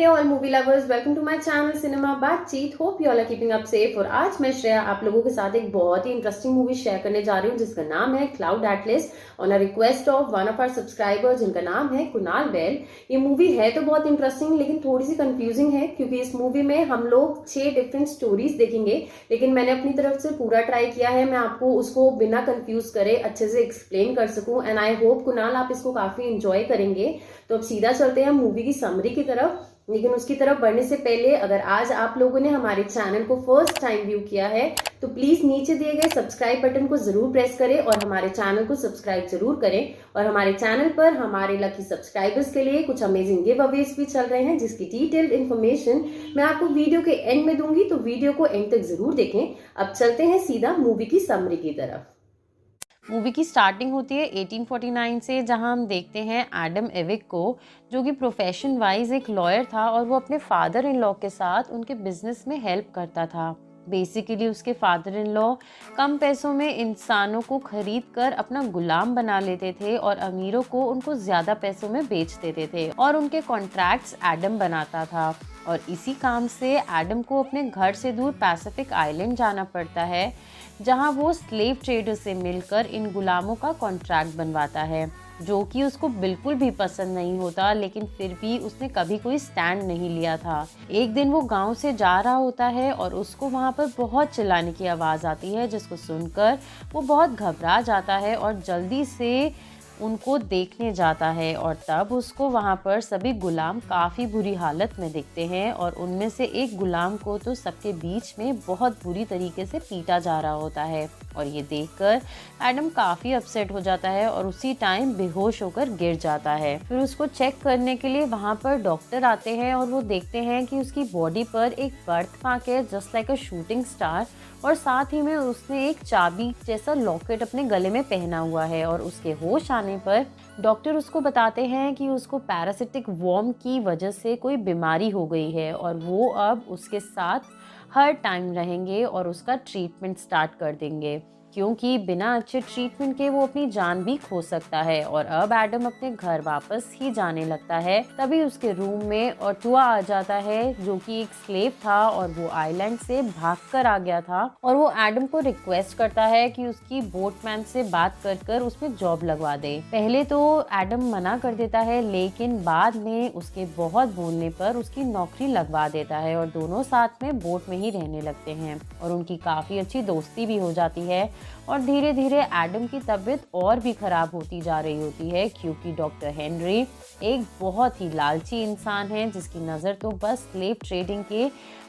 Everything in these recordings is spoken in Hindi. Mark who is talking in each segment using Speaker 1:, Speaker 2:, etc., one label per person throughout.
Speaker 1: Hey all movie lovers, welcome to my channel cinema बातचीत। Hope you all are keeping up safe. और आज मैं श्रेया आप लोगों के साथ एक बहुत ही इंटरेस्टिंग मूवी शेयर करने जा रही हूँ जिसका नाम है Cloud Atlas on a request of one of our subscribers जिनका नाम है कुणाल बेल। ये मूवी है तो बहुत इंटरेस्टिंग लेकिन थोड़ी सी कंफ्यूजिंग है क्योंकि इस मूवी में हम लोग 6 डिफरेंट स्टोरीज देखेंगे, लेकिन मैंने अपनी तरफ से पूरा ट्राई किया है मैं आपको उसको बिना कंफ्यूज करे अच्छे से एक्सप्लेन कर सकूं। एंड आई होप कुणाल आप इसको काफी इंजॉय करेंगे। तो अब सीधा चलते हैं मूवी की समरी की तरफ, लेकिन उसकी तरफ बढ़ने से पहले अगर आज आप लोगों ने हमारे चैनल को फर्स्ट टाइम व्यू किया है तो प्लीज नीचे दिए गए सब्सक्राइब बटन को जरूर प्रेस करें और हमारे चैनल को सब्सक्राइब जरूर करें। और हमारे चैनल पर हमारे लकी सब्सक्राइबर्स के लिए कुछ अमेजिंग गिव अवेज भी चल रहे हैं जिसकी डिटेल्ड इन्फॉर्मेशन मैं आपको वीडियो के एंड में दूंगी, तो वीडियो को एंड तक जरूर देखें। अब चलते हैं सीधा मूवी की समरी की तरफ।
Speaker 2: मूवी की स्टार्टिंग होती है 1849 से, जहां हम देखते हैं एडम एविक को, जो कि प्रोफेशन वाइज एक लॉयर था और वो अपने फादर इन लॉ के साथ उनके बिजनेस में हेल्प करता था। बेसिकली उसके फादर इन लॉ कम पैसों में इंसानों को खरीद कर अपना गुलाम बना लेते थे और अमीरों को उनको ज़्यादा पैसों में बेच देते थे और उनके कॉन्ट्रैक्ट्स एडम बनाता था। और इसी काम से एडम को अपने घर से दूर पैसिफिक आइलैंड जाना पड़ता है, जहां वो स्लेव ट्रेडर से मिलकर इन गुलामों का कॉन्ट्रैक्ट बनवाता है, जो कि उसको बिल्कुल भी पसंद नहीं होता, लेकिन फिर भी उसने कभी कोई स्टैंड नहीं लिया था। एक दिन वो गांव से जा रहा होता है और उसको वहां पर बहुत चिल्लाने की आवाज़ आती है, जिसको सुनकर वो बहुत घबरा जाता है और जल्दी से उनको देखने जाता है। और तब उसको वहाँ पर सभी गुलाम काफ़ी बुरी हालत में दिखते हैं और उनमें से एक गुलाम को तो सबके बीच में बहुत बुरी तरीके से पीटा जा रहा होता है। और ये देखकर एडम काफ़ी अपसेट हो जाता है और उसी टाइम बेहोश होकर गिर जाता है। फिर उसको चेक करने के लिए वहाँ पर डॉक्टर आते हैं और वो देखते हैं कि उसकी बॉडी पर एक बर्थ मार्क है जस्ट लाइक अ शूटिंग स्टार, और साथ ही में उसने एक चाबी जैसा लॉकेट अपने गले में पहना हुआ है। और उसके होश आने पर डॉक्टर उसको बताते हैं कि उसको पैरासिटिक वॉर्म की वजह से कोई बीमारी हो गई है और वो अब उसके साथ हर टाइम रहेंगे और उसका ट्रीटमेंट स्टार्ट कर देंगे, क्योंकि बिना अच्छे ट्रीटमेंट के वो अपनी जान भी खो सकता है। और अब एडम अपने घर वापस ही जाने लगता है, तभी उसके रूम में ऑटुआ आ जाता है, जो कि एक स्लेव था और वो आइलैंड से भागकर आ गया था। और वो एडम को रिक्वेस्ट करता है कि उसकी बोटमैन से बात कर उसमें जॉब लगवा दे। पहले तो एडम मना कर देता है, लेकिन बाद में उसके बहुत बोलने पर उसकी नौकरी लगवा देता है और दोनों साथ में बोट में ही रहने लगते हैं और उनकी काफ़ी अच्छी दोस्ती भी हो जाती है। और धीरे धीरे एडम की तबीयत और भी खराब होती जा रही होती है, क्योंकि डॉक्टर हेनरी एक बहुत ही लालची इंसान है जिसकी नज़र तो बस स्लेव ट्रेडिंग के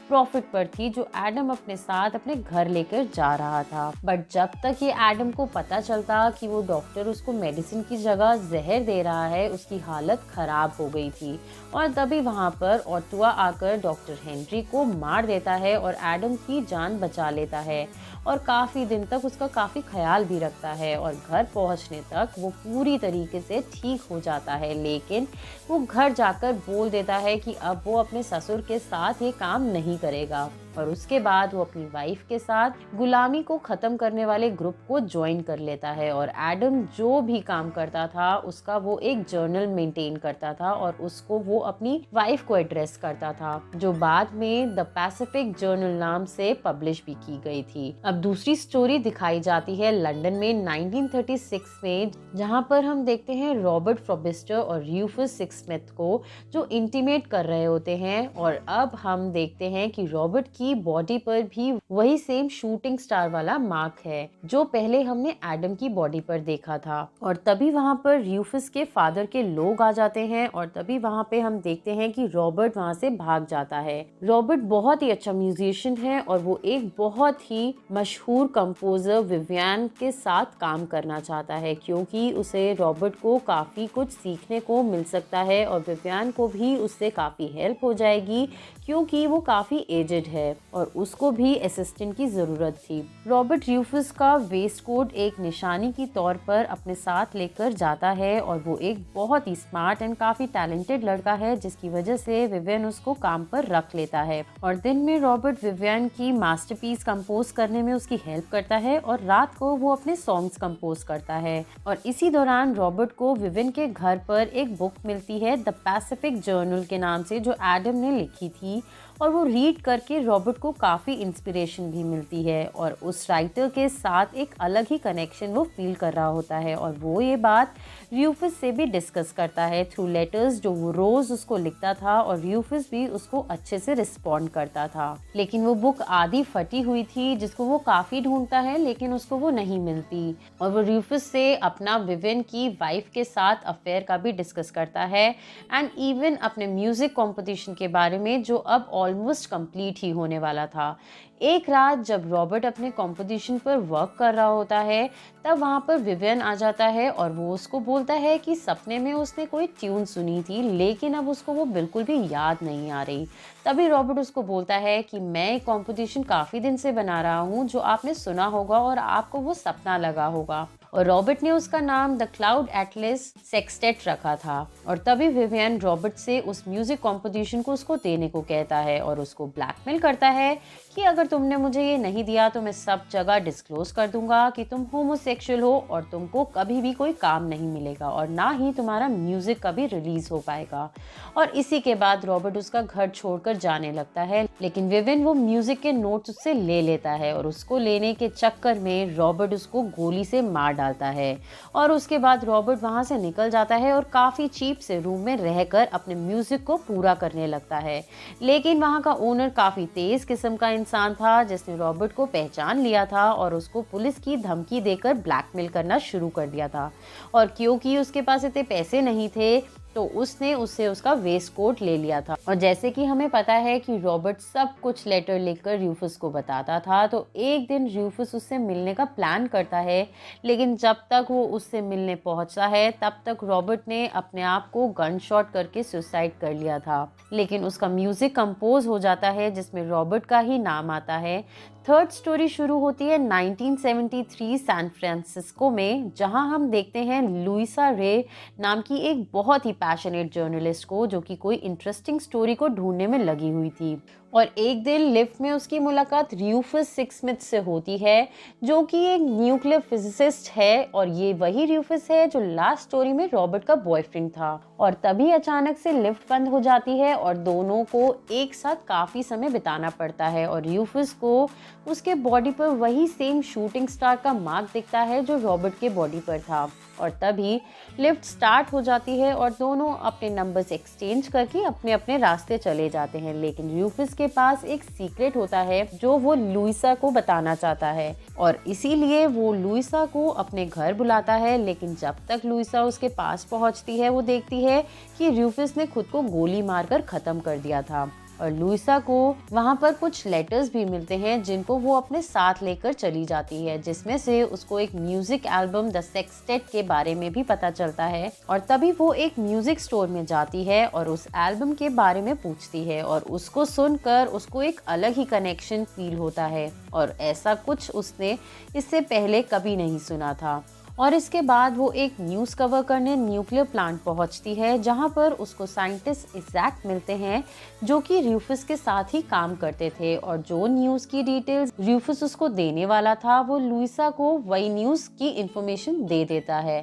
Speaker 2: प्रॉफिट पर थी, जो एडम अपने साथ अपने घर लेकर जा रहा था। बट जब तक ये एडम को पता चलता कि वो डॉक्टर उसको मेडिसिन की जगह जहर दे रहा है, उसकी हालत खराब हो गई थी। और तभी वहाँ पर ऑटुआ आकर डॉक्टर हेनरी को मार देता है और एडम की जान बचा लेता है और काफ़ी दिन तक उसका काफ़ी ख्याल भी रखता है। और घर पहुँचने तक वो पूरी तरीके से ठीक हो जाता है, लेकिन वो घर जाकर बोल देता है कि अब वो अपने ससुर के साथ ये काम नहीं करेगा। और उसके बाद वो अपनी वाइफ के साथ गुलामी को ख़त्म करने वाले ग्रुप को ज्वाइन कर लेता है। और एडम जो भी काम करता था उसका वो एक जर्नल मेंटेन करता था और उसको वो अपनी वाइफ को एड्रेस करता था, जो बाद में द पैसिफिक जर्नल नाम से पब्लिश भी की गई थी। अब दूसरी स्टोरी दिखाई जाती है लंदन में 1936 में, जहाँ पर हम देखते हैं रॉबर्ट फ्रॉबिस्टर और र्यूफस स्मिथ को, जो इंटीमेट कर रहे होते हैं। और अब हम देखते हैं कि रॉबर्ट की बॉडी पर भी वही सेम शूटिंग स्टार वाला मार्क है जो पहले हमने एडम की बॉडी पर देखा था। और तभी वहां पर र्यूफस के फादर के लोग आ जाते हैं और तभी वहां पे हम देखते हैं कि रॉबर्ट वहां से भाग जाता है। रॉबर्ट बहुत ही अच्छा म्यूजिशियन है और वो एक बहुत ही मशहूर कंपोजर विवियन के साथ काम करना चाहता है, क्योंकि उसे रॉबर्ट को काफी कुछ सीखने को मिल सकता है और विवियन को भी उससे काफी हेल्प हो जाएगी, क्योंकि वो काफ़ी एजेड है और उसको भी असिस्टेंट की ज़रूरत थी। रॉबर्ट रूफस का वेस्ट कोट एक निशानी की तौर पर अपने साथ लेकर जाता है और वो एक बहुत ही स्मार्ट एंड काफ़ी टैलेंटेड लड़का है, जिसकी वजह से विवियन उसको काम पर रख लेता है। और दिन में रॉबर्ट विवियन की मास्टरपीस कंपोज करने में उसकी हेल्प करता है और रात को वो अपने सॉन्ग्स कंपोज करता है। और इसी दौरान रॉबर्ट को विवियन के घर पर एक बुक मिलती है द पैसिफिक जर्नल के नाम से, जो एडम ने लिखी थी। और वो रीड करके रॉबर्ट को काफ़ी इंस्पिरेशन भी मिलती है और उस राइटर के साथ एक अलग ही कनेक्शन वो फील कर रहा होता है। और वो ये बात रूफस से भी डिस्कस करता है थ्रू लेटर्स जो वो रोज़ उसको लिखता था, और रूफस भी उसको अच्छे से रिस्पॉन्ड करता था। लेकिन वो बुक आधी फटी हुई थी जिसको वो काफ़ी ढूंढता है, लेकिन उसको वो नहीं मिलती। और वो रूफस से अपना विवियन की वाइफ के साथ अफेयर का भी डिस्कस करता है एंड इवन अपने म्यूज़िक कॉम्पिटिशन के बारे में, जो अब ऑलमोस्ट कंप्लीट ही होने वाला था। एक रात जब रॉबर्ट अपने कंपटीशन पर वर्क कर रहा होता है, तब वहाँ पर विवियन आ जाता है और वो उसको बोलता है कि सपने में उसने कोई ट्यून सुनी थी, लेकिन अब उसको वो बिल्कुल भी याद नहीं आ रही। तभी रॉबर्ट उसको बोलता है कि मैं एक कंपटीशन काफ़ी दिन से बना रहा हूँ जो आपने सुना होगा और आपको वो सपना लगा होगा। और रॉबर्ट ने उसका नाम द क्लाउड एटलस सेक्सटेट रखा था। और तभी विवियन रॉबर्ट से उस म्यूजिक कंपटीशन को उसको देने को कहता है और उसको ब्लैकमेल करता है कि अगर तुमने मुझे ये नहीं दिया तो मैं सब जगह डिस्क्लोज कर दूंगा कि तुम होमोसेक्सुअल हो और तुमको कभी भी कोई काम नहीं मिलेगा और ना ही तुम्हारा म्यूजिक कभी रिलीज हो पाएगा। और इसी के बाद रॉबर्ट उसका घर छोड़कर जाने लगता है, लेकिन विवियन वो म्यूजिक के नोट्स उससे ले लेता है और उसको लेने के चक्कर में रॉबर्ट उसको गोली से मार डालता है। और उसके बाद रॉबर्ट वहां से निकल जाता है और काफी चीप से रूम में रहकर अपने म्यूजिक को पूरा करने लगता है। लेकिन वहां का ओनर काफी तेज किस्म का इंसान था जिसने रॉबर्ट को पहचान लिया था और उसको पुलिस की धमकी देकर ब्लैकमेल करना शुरू कर दिया था। और क्योंकि उसके पास इतने पैसे नहीं थे तो उसने उससे उसका वेस्ट कोट ले लिया था। और जैसे कि हमें पता है कि रॉबर्ट सब कुछ लेटर लिखकर रूफस को बताता था, तो एक दिन रूफस उससे मिलने का प्लान करता है, लेकिन जब तक वो उससे मिलने पहुंचता है तब तक रॉबर्ट ने अपने आप को गन शॉट करके सुसाइड कर लिया था। लेकिन उसका म्यूजिक कंपोज हो जाता है जिसमें रॉबर्ट का ही नाम आता है। थर्ड स्टोरी शुरू होती है 1973 सैन फ्रांसिस्को में, जहां हम देखते हैं लुइसा रे नाम की एक बहुत ही पैशनेट जर्नलिस्ट को, जो कि कोई इंटरेस्टिंग स्टोरी को ढूंढने में लगी हुई थी। और एक दिन लिफ्ट में उसकी मुलाकात रूफस सिक्समिथ से होती है, जो कि एक न्यूक्लियर फिजिसिस्ट है, और ये वही रूफस है जो लास्ट स्टोरी में रॉबर्ट का बॉयफ्रेंड था। और तभी अचानक से लिफ्ट बंद हो जाती है और दोनों को एक साथ काफी समय बिताना पड़ता है। और रूफस को उसके बॉडी पर वही सेम शूटिंग स्टार का मार्क दिखता है जो रॉबर्ट के बॉडी पर था। और तभी लिफ्ट स्टार्ट हो जाती है और दोनों अपने नंबर्स एक्सचेंज करके अपने अपने रास्ते चले जाते हैं। लेकिन रूफस के पास एक सीक्रेट होता है जो वो लुइसा को बताना चाहता है, और इसीलिए वो लुइसा को अपने घर बुलाता है। लेकिन जब तक लुइसा उसके पास पहुंचती है वो देखती है कि रूफस ने खुद को गोली मारकर खत्म कर दिया था। और लुइसा को वहां पर कुछ लेटर्स भी मिलते हैं जिनको वो अपने साथ लेकर चली जाती है, जिसमें से उसको एक म्यूजिक एल्बम द सेक्सटेट के बारे में भी पता चलता है। और तभी वो एक म्यूजिक स्टोर में जाती है और उस एल्बम के बारे में पूछती है, और उसको सुनकर उसको एक अलग ही कनेक्शन फील होता है, और ऐसा कुछ उसने इससे पहले कभी नहीं सुना था। और इसके बाद वो एक न्यूज़ कवर करने न्यूक्लियर प्लांट पहुंचती है, जहां पर उसको साइंटिस्ट इज़ैक मिलते हैं जो कि रूफस के साथ ही काम करते थे। और जो न्यूज़ की डिटेल्स रूफस उसको देने वाला था वो लुइसा को वही न्यूज़ की इंफॉर्मेशन दे देता है।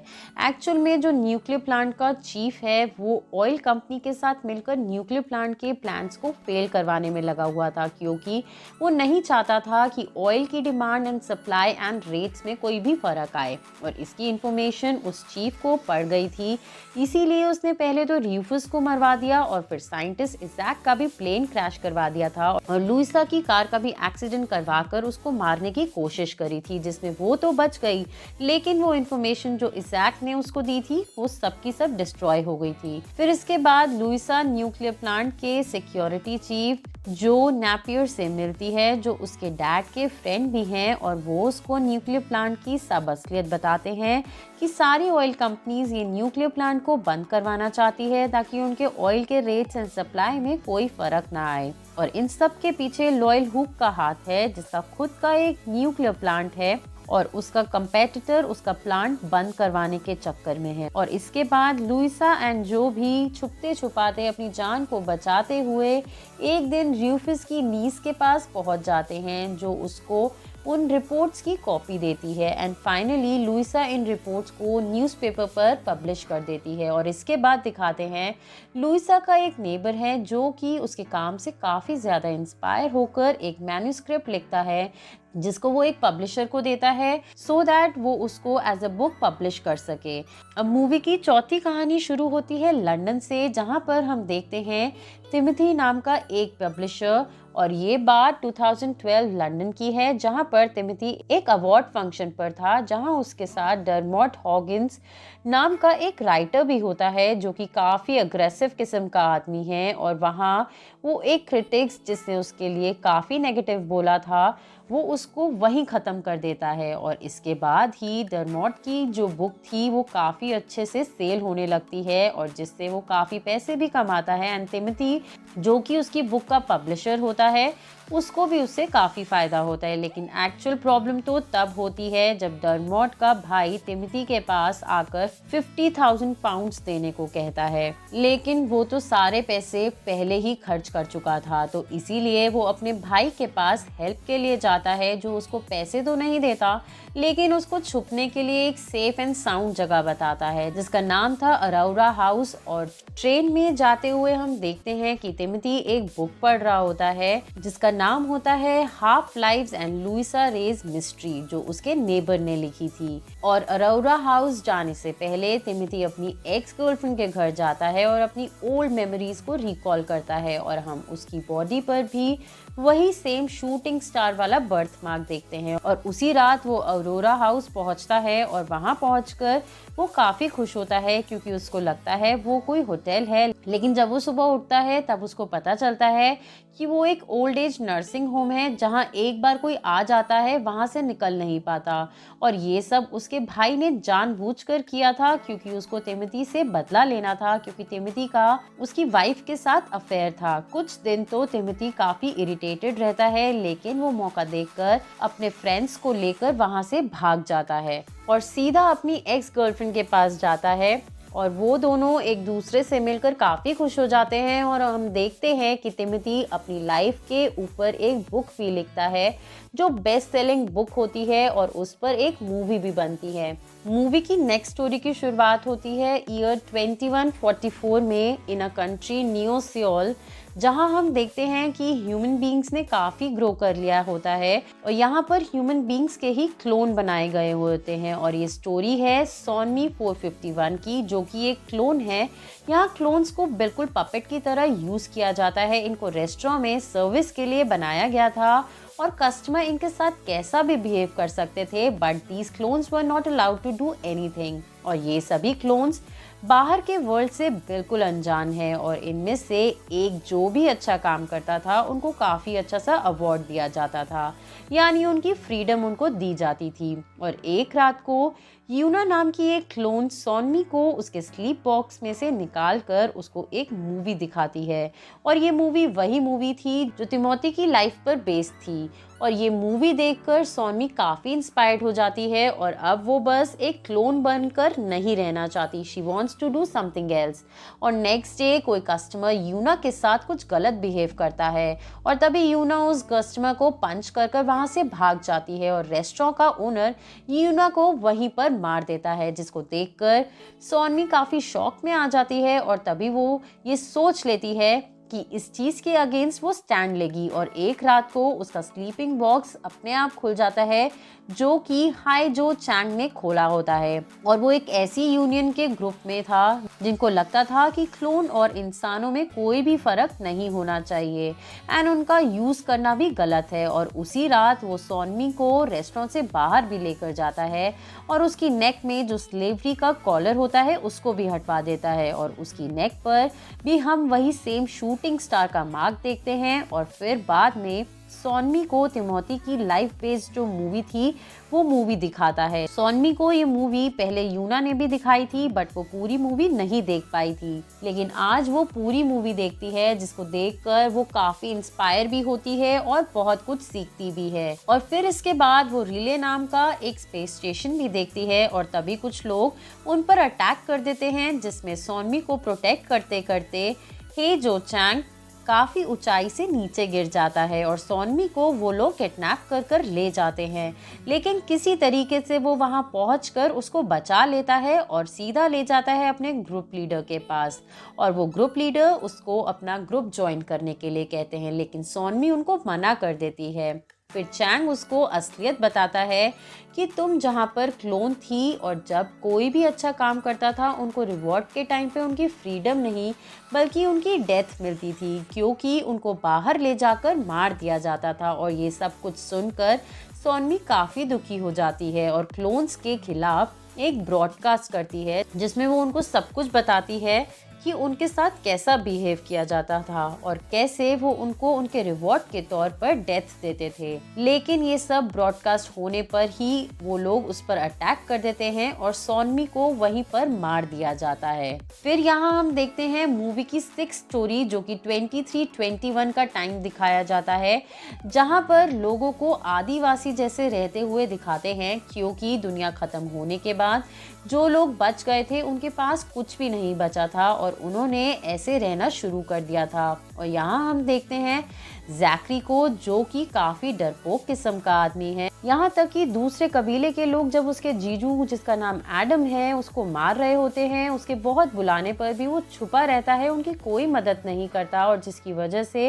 Speaker 2: एक्चुअल में जो न्यूक्लियर प्लांट का चीफ है वो ऑयल कंपनी के साथ मिलकर न्यूक्लियर प्लांट के प्लान्स को फेल करवाने में लगा हुआ था, क्योंकि वो नहीं चाहता था कि ऑयल की demand and supply and rates में कोई भी फर्क आए। और इसकी इंफॉर्मेशन उस चीफ को पड़ गई थी, इसीलिए उसने पहले तो रूफस को मरवा दिया और फिर साइंटिस्ट इज़ैक का भी प्लेन क्रैश करवा दिया था, और लुइसा की कार का भी एक्सीडेंट करवाकर उसको मारने की कोशिश करी थी, जिसमें वो तो बच गई, लेकिन वो इंफॉर्मेशन जो इज़ैक ने उसको दी थी वो सबकी सब डिस्ट्रॉय हो गई थी। फिर इसके बाद लुइसा न्यूक्लियर प्लांट के सिक्योरिटी चीफ जो नेपियर से मिलती है, जो उसके डैड के फ्रेंड भी हैं, और वो उसको न्यूक्लियर प्लांट की सब असलियत बताते हैं कि सारी ऑयल कंपनीज ये न्यूक्लियर प्लांट को बंद करवाना चाहती है ताकि उनके ऑयल के रेट्स एंड सप्लाई में कोई फर्क ना आए। और इन सब के पीछे लॉयल हुक का हाथ है, जिसका खुद का एक न्यूक्लियर प्लांट है और उसका कंपेटिटर उसका प्लांट बंद करवाने के चक्कर में है। और इसके बाद लुइसा एंड जो भी छुपते छुपाते अपनी जान को बचाते हुए एक दिन र्यूफिस की नीस के पास पहुंच जाते हैं, जो उसको उन रिपोर्ट्स की कॉपी देती है। एंड फाइनली लुइसा इन रिपोर्ट्स को न्यूज़पेपर पर पब्लिश कर देती है। और इसके बाद दिखाते हैं लुइसा का एक नेबर है जो कि उसके काम से काफ़ी ज़्यादा इंस्पायर होकर एक मैन्युस्क्रिप्ट लिखता है, जिसको वो एक पब्लिशर को देता है सो दैट वो उसको एज अ बुक पब्लिश कर सके। अब मूवी की चौथी कहानी शुरू होती है लंदन से, जहाँ पर हम देखते हैं तिमोथी नाम का एक पब्लिशर। और ये बात 2012 लंदन की है, जहाँ पर तिमोथी एक अवार्ड फंक्शन पर था, जहाँ उसके साथ डरमॉट हॉगिंस नाम का एक राइटर भी होता है, जो कि काफ़ी अग्रेसिव किस्म का आदमी है। और वहाँ वो एक क्रिटिक्स जिसने उसके लिए काफ़ी नेगेटिव बोला था, वो उसको वहीं ख़त्म कर देता है। और इसके बाद ही डरमॉट की जो बुक थी वो काफ़ी अच्छे से सेल होने लगती है, और जिससे वो काफ़ी पैसे भी कमाता है। एंड तिमोथी जो कि उसकी बुक का पब्लिशर होता है, उसको भी उससे काफ़ी फ़ायदा होता है। लेकिन एक्चुअल प्रॉब्लम तो तब होती है जब डरमॉट का भाई तिमोथी के पास आकर 50,000 पाउंड्स देने को कहता है, लेकिन वो तो सारे पैसे पहले ही खर्च कर चुका था। तो इसीलिए वो अपने भाई के पास हेल्प के लिए जाता है, जो उसको पैसे तो नहीं देता, लेकिन उसको छुपने के लिए एक सेफ एंड साउंड जगह बताता है, जिसका नाम था अराउरा हाउस। और ट्रेन में जाते हुए हम देखते हैं कि तिमोथी एक बुक पढ़ रहा होता है, जिसका नाम होता है Half Lives and Luisa Rey mystery, जो उसके नेबर ने लिखी थी। और अराउरा हाउस जाने से पहले तिमोथी अपनी एक्स गर्लफ्रेंड के घर जाता है और अपनी ओल्ड मेमोरीज को रिकॉल करता है। और हम उसकी बॉडी पर भी वही सेम शूटिंग स्टार वाला बर्थ मार्क देखते हैं। और उसी रात वो अरोरा हाउस पहुंचता है, और वहां पहुंचकर वो काफी खुश होता है, क्योंकि उसको लगता है वो कोई होटल है। लेकिन जब वो सुबह उठता है तब उसको पता चलता है कि वो एक ओल्ड एज नर्सिंग होम है, जहां एक बार कोई आ जाता है वहां से निकल नहीं पाता। और ये सब उसके भाई ने जानबूझकर किया था, क्योंकि उसको तिमोथी से बदला लेना था, क्योंकि तिमोथी का उसकी वाइफ के साथ अफेयर था। कुछ दिन तो तिमोथी काफी इरिटेटेड रहता है, लेकिन वो मौका देखकर अपने फ्रेंड्स को लेकर वहां से भाग जाता है और सीधा अपनी एक्स गर्लफ्रेंड के पास जाता है। और वो दोनों एक दूसरे से मिलकर काफ़ी खुश हो जाते हैं। और हम देखते हैं कि तिमोथी अपनी लाइफ के ऊपर एक बुक भी लिखता है, जो बेस्ट सेलिंग बुक होती है, और उस पर एक मूवी भी बनती है। मूवी की नेक्स्ट स्टोरी की शुरुआत होती है ईयर 2144 में इन अ कंट्री न्यू सियोल, जहां हम देखते हैं कि ह्यूमन बींग्स ने काफ़ी ग्रो कर लिया होता है, और यहाँ पर ह्यूमन बींग्स के ही क्लोन बनाए गए होते हैं। और ये स्टोरी है सोनमी 451 की, जो कि एक क्लोन है। यहाँ क्लोन्स को बिल्कुल पपेट की तरह यूज़ किया जाता है। इनको रेस्टोरेंट में सर्विस के लिए बनाया गया था, और कस्टमर इनके साथ कैसा भी बिहेव कर सकते थे, but these clones were not allowed to do anything. और ये सभी क्लोन्स बाहर के वर्ल्ड से बिल्कुल अनजान है, और इनमें से एक जो भी अच्छा काम करता था उनको काफ़ी अच्छा सा अवार्ड दिया जाता था, यानी उनकी फ्रीडम उनको दी जाती थी। और एक रात को यूना नाम की एक क्लोन सोनमी को उसके स्लीप बॉक्स में से निकाल कर उसको एक मूवी दिखाती है, और ये मूवी वही मूवी थी जो तिमोथी की लाइफ पर बेस्ड थी। और ये मूवी देखकर सोनमी काफ़ी इंस्पायर्ड हो जाती है, और अब वो बस एक क्लोन बनकर नहीं रहना चाहती। She wants to do something else. और नेक्स्ट डे कोई कस्टमर यूना के साथ कुछ गलत बिहेव करता है, और तभी यूना उस कस्टमर को पंच कर वहाँ से भाग जाती है, और रेस्टोरेंट का ओनर यूना को वहीं पर मार देता है, जिसको देखकर सोनमी काफ़ी शॉक में आ जाती है। और तभी वो ये सोच लेती है कि इस चीज के अगेंस्ट वो स्टैंड लेगी। और एक रात को उसका स्लीपिंग बॉक्स अपने आप खुल जाता है, जो कि हाई जो चैंग ने खोला होता है। और वो एक ऐसी यूनियन के ग्रुप में था जिनको लगता था कि क्लोन और इंसानों में कोई भी फर्क नहीं होना चाहिए, एंड उनका यूज करना भी गलत है। और उसी रात वो सोनमी को रेस्टोरेंट से बाहर भी लेकर जाता है, और उसकी नेक में जो स्लेवरी का कॉलर होता है उसको भी हटवा देता है, और उसकी नेक पर भी हम वही सेम शूट शूटिंग स्टार का मार्क देखते हैं और फिर बाद में सौनमी को तिमोथी की लाइफ बेस्ड जो मूवी थी वो मूवी दिखाता है। सौनमी को ये मूवी पहले यूना ने भी दिखाई थी बट वो पूरी मूवी नहीं देख पाई थी, लेकिन आज वो पूरी मूवी देखती है जिसको देखकर वो काफी इंस्पायर भी होती है और बहुत कुछ सीखती भी है। और फिर इसके बाद वो रिले नाम का एक स्पेस स्टेशन भी देखती है और तभी कुछ लोग उन पर अटैक कर देते हैं, जिसमें सौनमी को प्रोटेक्ट करते करते हे जो चैंग काफी ऊंचाई से नीचे गिर जाता है और सौनमी को वो लोग किडनैप कर कर ले जाते हैं, लेकिन किसी तरीके से वो वहां पहुंचकर उसको बचा लेता है और सीधा ले जाता है अपने ग्रुप लीडर के पास। और वो ग्रुप लीडर उसको अपना ग्रुप ज्वाइन करने के लिए कहते हैं, लेकिन सौनमी उनको मना कर देती है। फिर चैंग उसको असलियत बताता है कि तुम जहाँ पर क्लोन थी और जब कोई भी अच्छा काम करता था उनको रिवॉर्ड के टाइम पे उनकी फ्रीडम नहीं बल्कि उनकी डेथ मिलती थी, क्योंकि उनको बाहर ले जाकर मार दिया जाता था। और ये सब कुछ सुनकर सौनमी काफ़ी दुखी हो जाती है और क्लोन्स के खिलाफ एक ब्रॉडकास्ट करती है जिसमें वो उनको सब कुछ बताती है कि उनके साथ कैसा बिहेव किया जाता था और कैसे वो उनको उनके रिवॉर्ड के तौर पर डेथ देते थे। लेकिन ये सब ब्रॉडकास्ट होने पर ही वो लोग उस पर अटैक कर देते हैं और सौनमी को वहीं पर मार दिया जाता है। फिर यहाँ हम देखते हैं मूवी की 6 स्टोरी जो कि 23-21 का टाइम दिखाया जाता है, जहाँ पर लोगों को आदिवासी जैसे रहते हुए दिखाते हैं, क्योंकि दुनिया खत्म होने के बाद जो लोग बच गए थे उनके पास कुछ भी नहीं बचा था और उन्होंने ऐसे रहना शुरू कर दिया था। और यहाँ हम देखते हैं जैकरी को, जो कि काफी डरपोक किस्म का आदमी है। यहाँ तक कि दूसरे कबीले के लोग जब उसके जीजू जिसका नाम एडम है उसको मार रहे होते हैं, उसके बहुत बुलाने पर भी वो छुपा रहता है, उनकी कोई मदद नहीं करता और जिसकी वजह से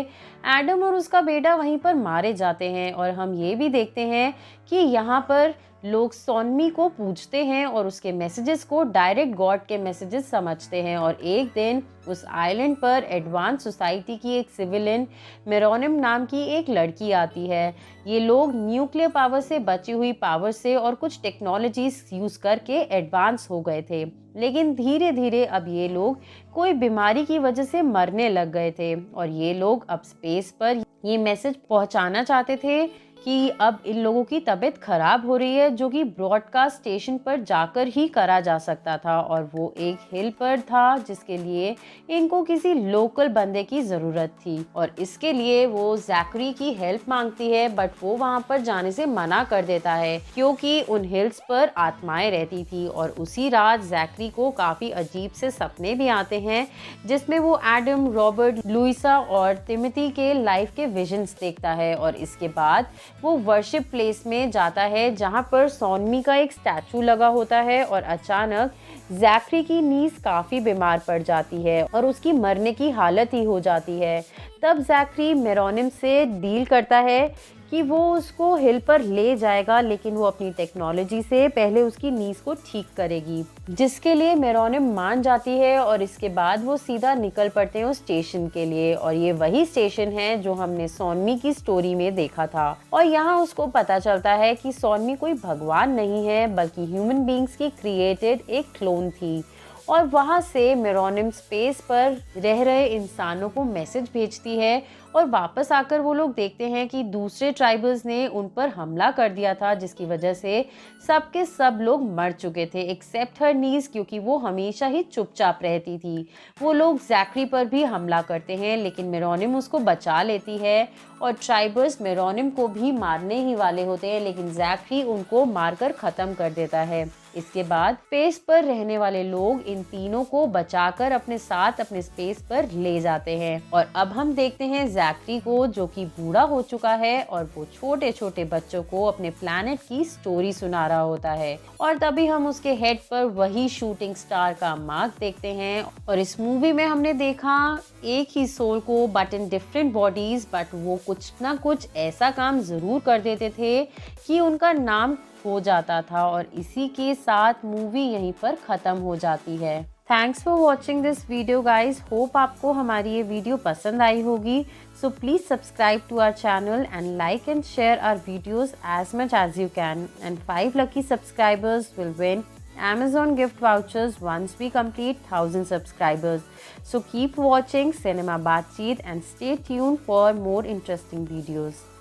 Speaker 2: एडम और उसका बेटा वहीं पर मारे जाते हैं। और हम ये भी देखते हैं कि यहाँ पर लोग सौनमी को पूछते हैं और उसके मैसेजेस को डायरेक्ट गॉड के मैसेजेस समझते हैं। और एक दिन उस आइलैंड पर एडवांस सोसाइटी की एक सिविलियन मेरोनिम नाम की एक लड़की आती है। ये लोग न्यूक्लियर पावर से बची हुई पावर से और कुछ टेक्नोलॉजीज यूज करके एडवांस हो गए थे, लेकिन धीरे धीरे अब ये लोग कोई बीमारी की वजह से मरने लग गए थे और ये लोग अब स्पेस पर ये मैसेज पहुंचाना चाहते थे कि अब इन लोगों की तबीयत खराब हो रही है, जो कि ब्रॉडकास्ट स्टेशन पर जाकर ही करा जा सकता था। और वो एक हिल पर था जिसके लिए इनको किसी लोकल बंदे की ज़रूरत थी और इसके लिए वो जैकरी की हेल्प मांगती है, बट वो वहां पर जाने से मना कर देता है क्योंकि उन हिल्स पर आत्माएं रहती थी। और उसी रात जैकरी को काफ़ी अजीब से सपने भी आते हैं जिसमें वो एडम, रॉबर्ट, लुइसा और तिमोथी के लाइफ के विजन्स देखता है। और इसके बाद वो वर्शिप प्लेस में जाता है जहां पर सौनमी का एक स्टैचू लगा होता है और अचानक जैकरी की नीज काफी बीमार पड़ जाती है और उसकी मरने की हालत ही हो जाती है। तब जैकरी मेरोनिम से डील करता है कि वो उसको हिल पर ले जाएगा, लेकिन वो अपनी टेक्नोलॉजी से पहले उसकी नीज को ठीक करेगी, जिसके लिए मेरोनिम मान जाती है। और इसके बाद वो सीधा निकल पड़ते हैं उस स्टेशन के लिए और ये वही स्टेशन है जो हमने सौनमी की स्टोरी में देखा था। और यहाँ उसको पता चलता है कि सौनमी कोई भगवान नहीं है बल्कि ह्यूमन बींग्स की क्रिएटेड एक क्लोन थी। और वहाँ से मेरोनिम स्पेस पर रह रहे इंसानों को मैसेज भेजती है और वापस आकर वो लोग देखते हैं कि दूसरे ट्राइबल्स ने उन पर हमला कर दिया था, जिसकी वजह से सब के सब लोग मर चुके थे एक्सेप्ट हर नीज, क्योंकि वो हमेशा ही चुपचाप रहती थी। वो लोग जैकरी पर भी हमला करते हैं लेकिन मेरोनिम उसको बचा लेती है और ट्राइबल्स मेरोनिम को भी मारने ही वाले होते हैं, लेकिन जैकरी उनको मारकर खत्म कर देता है। इसके बाद स्पेस पर रहने वाले लोग इन तीनों को बचाकर अपने साथ अपने स्पेस पर ले जाते हैं। और अब हम देखते हैं जैकरी को, जो कि बूढ़ा हो चुका है और वो छोटे छोटे बच्चों को अपने प्लैनेट की स्टोरी सुना रहा होता है। और तभी हम उसके हेड पर वही शूटिंग स्टार का मार्क देखते हैं। और इस मूवी में हमने देखा एक ही सोल को but in different bodies, but वो कुछ ना कुछ ऐसा काम जरूर कर देते थे कि उनका नाम हो जाता था। और इसी के साथ मूवी यहीं पर ख़त्म हो जाती है। Thanks for watching this video guys. Hope आपको हमारी ये वीडियो पसंद आई होगी। So please subscribe to our channel and like and share our videos as much as you can. And 5 lucky subscribers will win Amazon gift vouchers once we complete 1000 subscribers. So keep watching Cinema Baatcheet and stay tuned for more interesting videos.